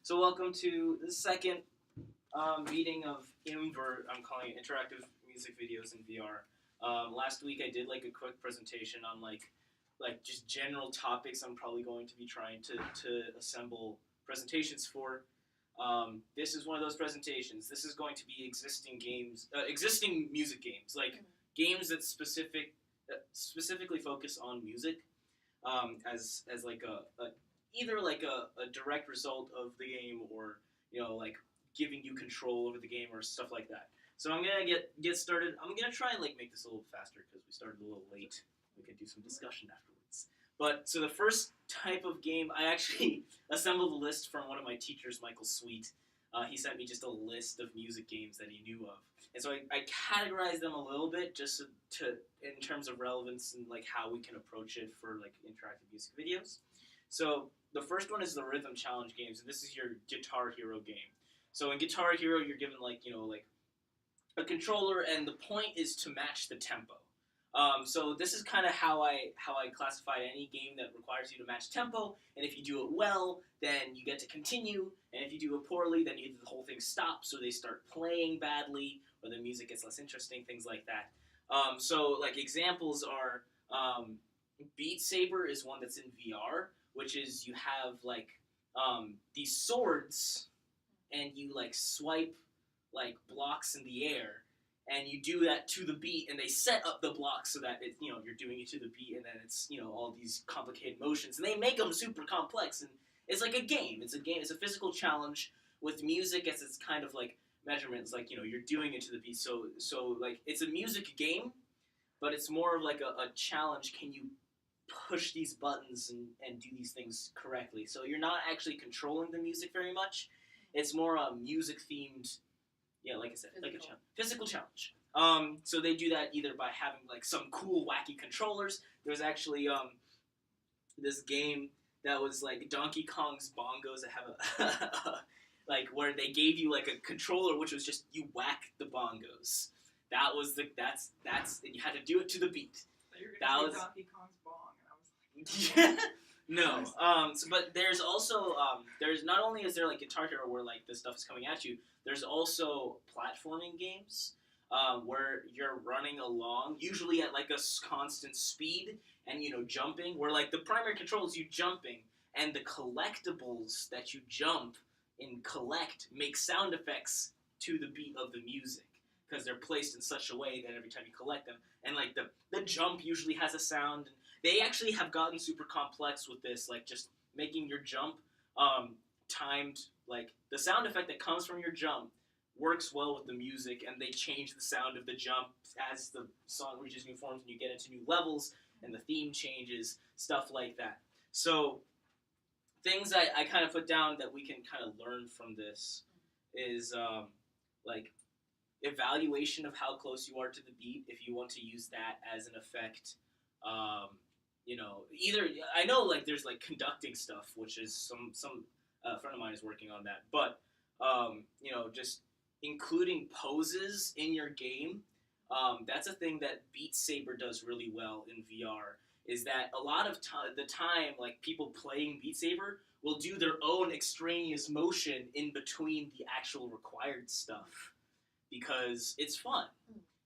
So welcome to the second meeting of IMVR. I'm calling it Interactive Music Videos in VR. Last week I did like a quick presentation on like just general topics I'm probably going to be trying to assemble presentations for. This is one of those presentations. This is going to be existing games, existing music games, like games that specifically focus on music as like a either like a direct result of the game or like giving you control over the game or stuff like that. So I'm gonna get started. I'm gonna try and like make this a little faster because we started a little late. We can do some discussion afterwards. But so the first type of game, I actually assembled a list from one of my teachers, Michael Sweet. He sent me just a list of music games that he knew of, and so I categorized them a little bit just to in terms of relevance and like how we can approach it for like interactive music videos. So the first one is the rhythm challenge games, and this is your Guitar Hero game. So in Guitar Hero, you're given like a controller, and the point is to match the tempo. So this is kind of how I classified any game that requires you to match tempo, and if you do it well, then you get to continue, and if you do it poorly, then either the whole thing stops, or they start playing badly, or the music gets less interesting, things like that. So like examples are Beat Saber is one that's in VR, which is you have like these swords, and you like swipe like blocks in the air, and you do that to the beat, and they set up the blocks so that it, you're doing it to the beat, and then it's all these complicated motions, and they make them super complex, and it's like a game. It's a game. It's a physical challenge with music as its kind of like measurement. It's like you're doing it to the beat. So like it's a music game, but it's more of like a challenge. Can you push these buttons and do these things correctly? So you're not actually controlling the music very much. It's more music themed. Yeah, like I said, like a physical challenge. So they do that either by having like some cool, wacky controllers. There's actually this game that was like Donkey Kong's bongos that have a like where they gave you like a controller, which was just you whack the bongos. That was that's and you had to do it to the beat. So you're gonna say Donkey Kong's bong, and I was like, no. But there's also there's not only is there like Guitar Hero where like this stuff is coming at you. There's also platforming games where you're running along, usually at like a constant speed, and jumping. Where like the primary control is you jumping, and the collectibles that you jump and collect make sound effects to the beat of the music because they're placed in such a way that every time you collect them, and like the jump usually has a sound. They actually have gotten super complex with this, like just making your jump timed. Like the sound effect that comes from your jump works well with the music, and they change the sound of the jump as the song reaches new forms and you get into new levels, and the theme changes, stuff like that. So things I kind of put down that we can kind of learn from this is like evaluation of how close you are to the beat if you want to use that as an effect. Either I know like there's like conducting stuff, which is some friend of mine is working on that, but just including poses in your game. That's a thing that Beat Saber does really well in VR. Is that a lot of the time, like people playing Beat Saber will do their own extraneous motion in between the actual required stuff because it's fun.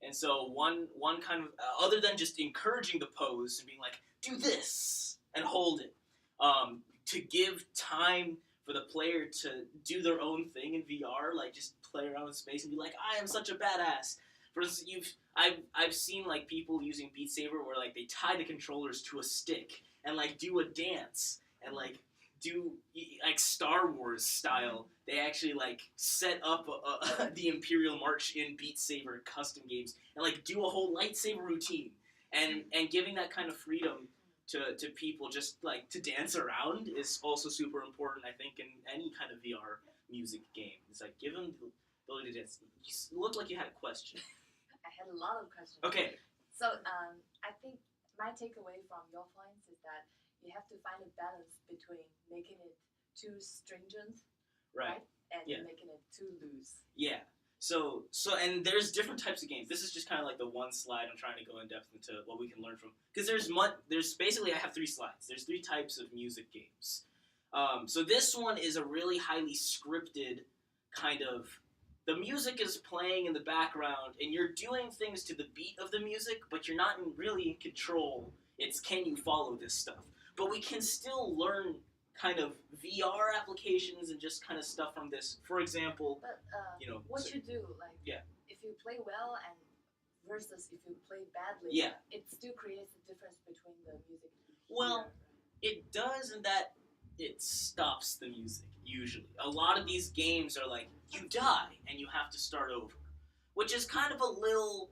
And so one kind of other than just encouraging the pose and being like, do this and hold it, to give time for the player to do their own thing in VR, like just play around in space and be like, I am such a badass. For instance, I've seen like people using Beat Saber where like they tie the controllers to a stick and like do a dance and like do like Star Wars style. They actually like set up the Imperial March in Beat Saber custom games and like do a whole lightsaber routine and giving that kind of freedom to people just like to dance around is also super important, I think, in any kind of VR music game. It's like give them the ability to dance. You look like you had a question. I had a lot of questions. Okay. So I think my takeaway from your points is that you have to find a balance between making it too stringent, right? And making it too loose. Yeah. So and there's different types of games. This is just kind of like the one slide I'm trying to go in depth into what we can learn from. Because there's basically I have 3 slides. There's 3 types of music games. So this one is a really highly scripted kind of. The music is playing in the background, and you're doing things to the beat of the music, but you're not really in control. It's can you follow this stuff? But we can still learn kind of VR applications and just kind of stuff from this. For example, But you do, like, if you play well and versus if you play badly, it still creates a difference between the music. Well, it does in that it stops the music, usually. A lot of these games are like, you die, and you have to start over. Which is kind of a little...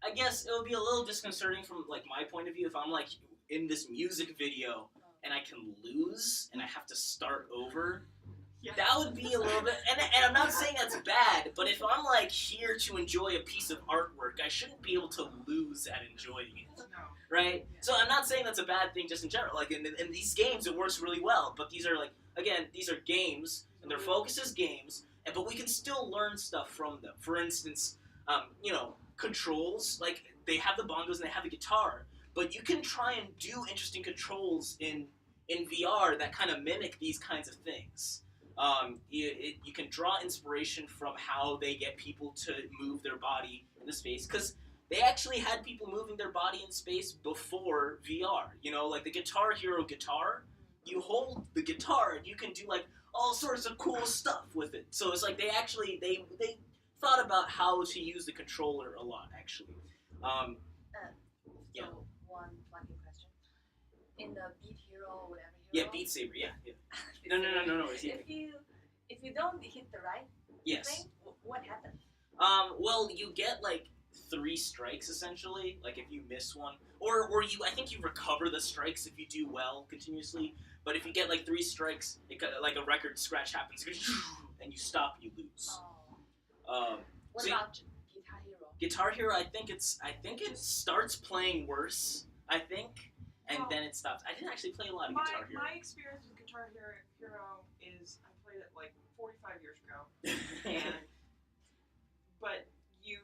I guess it would be a little disconcerting from, like, my point of view if I'm, like, in this music video, and I can lose, and I have to start over. Yeah. That would be a little bit... And I'm not saying that's bad, but if I'm, like, here to enjoy a piece of artwork, I shouldn't be able to lose at enjoying it. No. Right? So I'm not saying that's a bad thing just in general. Like, in these games, it works really well. But these are, like, again, these are games, and their focus is games, but we can still learn stuff from them. For instance, controls, like, they have the bongos and they have the guitar, but you can try and do interesting controls in VR that kind of mimic these kinds of things. You can draw inspiration from how they get people to move their body in the space, because they actually had people moving their body in space before VR. Like the Guitar Hero guitar, you hold the guitar and you can do like all sorts of cool stuff with it. So it's like they thought about how to use the controller a lot, actually. So one plugging question. In the Beat Hero, whatever hero. Yeah, Beat Saber. Yeah. No. If you don't hit the right thing, what happens? Well, you get like 3 strikes essentially. Like if you miss one, or I think you recover the strikes if you do well continuously. But if you get like 3 strikes, like a record scratch happens, and you stop, you lose. What about Guitar Hero? Guitar Hero, I think it starts playing worse. I think. And then it stops. I didn't actually play a lot of Guitar Hero. My experience with Guitar Hero is I played it like 45 years ago, but you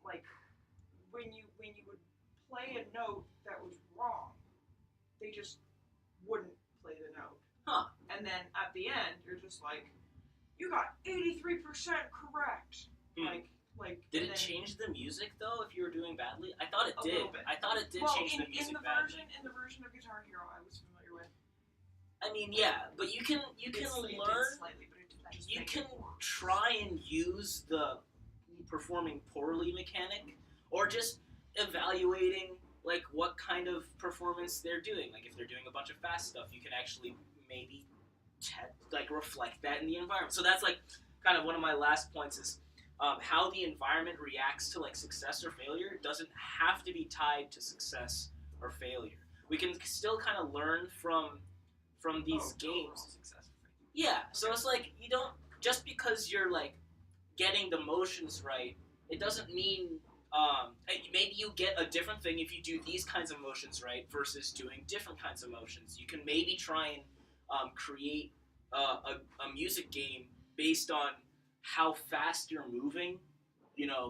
like when you would play a note that was wrong, they just wouldn't play the note. Huh. And then at the end, you're just like, you got 83% correct. Did it change the music though if you were doing badly? I thought it did. I thought it did change the music badly. In the version of Guitar Hero I was familiar with. I mean, yeah, but you can learn. Slightly, but it you can try and use the performing poorly mechanic, or just evaluating like what kind of performance they're doing. Like if they're doing a bunch of fast stuff, you can actually maybe reflect that in the environment. So that's like kind of one of my last points is. How the environment reacts to like success or failure doesn't have to be tied to success or failure. We can still kind of learn from these games. Yeah, so it's like you don't just because you're like getting the motions right, it doesn't mean maybe you get a different thing if you do these kinds of motions right versus doing different kinds of motions. You can maybe try and create a music game based on how fast you're moving,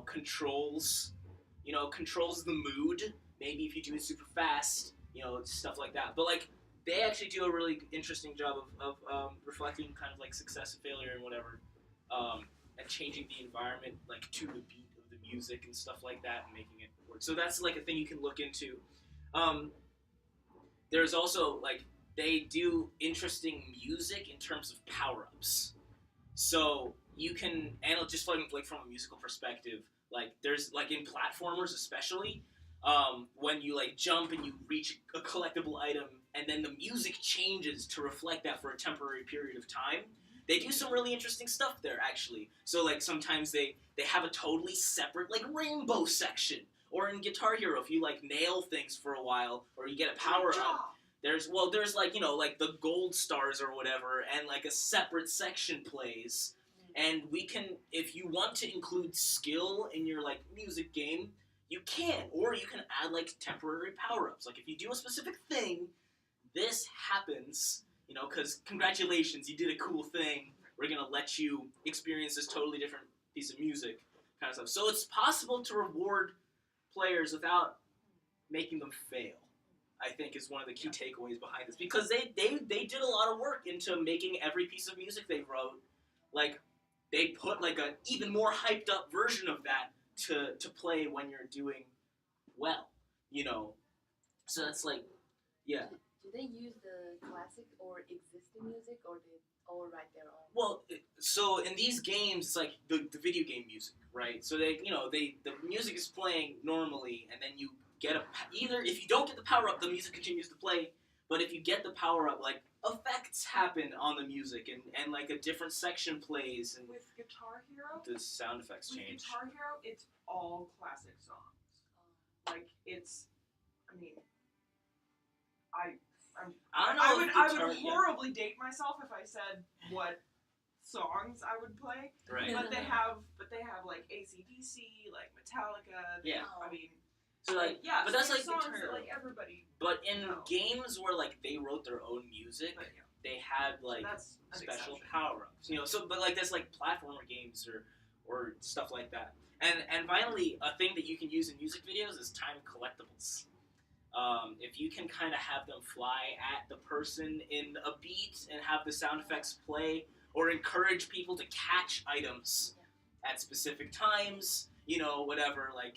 controls the mood. Maybe if you do it super fast, stuff like that. But like they actually do a really interesting job of reflecting kind of like success and failure and whatever, and changing the environment like to the beat of the music and stuff like that and making it work. So that's like a thing you can look into. There's also like they do interesting music in terms of power-ups. So you can analyze just like from a musical perspective. Like there's like in platformers especially, when you like jump and you reach a collectible item, and then the music changes to reflect that for a temporary period of time. They do some really interesting stuff there actually. So like sometimes they have a totally separate like rainbow section, or in Guitar Hero if you like nail things for a while or you get a power up. There's like like the gold stars or whatever, and like a separate section plays. And we can, if you want to include skill in your like music game, you can, or you can add like temporary power-ups. Like if you do a specific thing, this happens, because congratulations, you did a cool thing. We're gonna let you experience this totally different piece of music, kind of stuff. So it's possible to reward players without making them fail. I think, is one of the key takeaways behind this, because they did a lot of work into making every piece of music they wrote, like, they put like a even more hyped up version of that to play when you're doing well, you know. So that's like, yeah. Do they use the classic or existing music, or they all write their own? Well, so in these games, it's like the video game music, right? So the music is playing normally, and then you get either if you don't get the power up, the music continues to play. But if you get the power up, like, effects happen on the music, and like a different section plays, and with Guitar Hero, the sound effects change. With Guitar Hero, it's all classic songs. Like, it's, I mean, I would horribly date myself if I said what songs I would play. Right. But they have like AC/DC, like Metallica. Yeah. I mean, so like, yeah, but that's like songs that like everybody. But in games where like they wrote their own music, they had like special power-ups. You know, so but like there's like platformer games or stuff like that. And finally, a thing that you can use in music videos is timed collectibles. If you can kind of have them fly at the person in a beat and have the sound effects play, or encourage people to catch items at specific times, you know, whatever, like,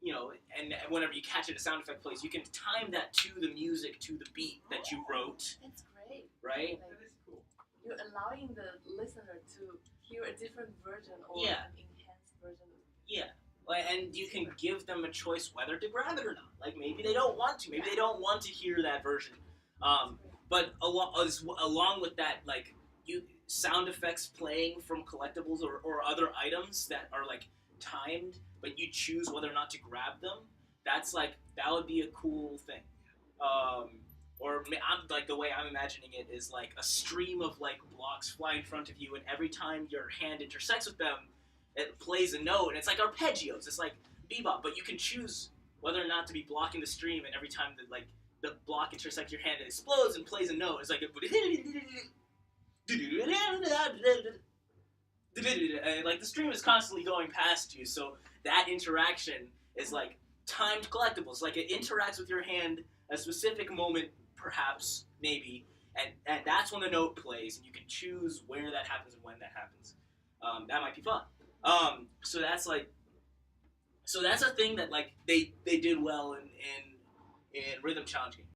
you know, and whenever you catch it, a sound effect plays, you can time that to the music, to the beat that you wrote. That's great. Right? That is cool. You're allowing the listener to hear a different version or an enhanced version. Yeah. And you can give them a choice whether to grab it or not. Like, maybe they don't want to. Maybe they don't want to hear that version. But along with that, like, sound effects playing from collectibles or other items that are, like, timed, but you choose whether or not to grab them, that's, like, that would be a cool thing. Or I'm, like, the way I'm imagining it is, like, a stream of, like, blocks fly in front of you, and every time your hand intersects with them, it plays a note, and it's like arpeggios. It's like bebop, but you can choose whether or not to be blocking the stream, and every time the block intersects your hand, it explodes and plays a note. It's like and like the stream is constantly going past you, so that interaction is like timed collectibles. Like, it interacts with your hand at a specific moment, perhaps, maybe, and that's when the note plays, and you can choose where that happens and when that happens. That might be fun. So that's a thing that, like, they did well in rhythm challenge games.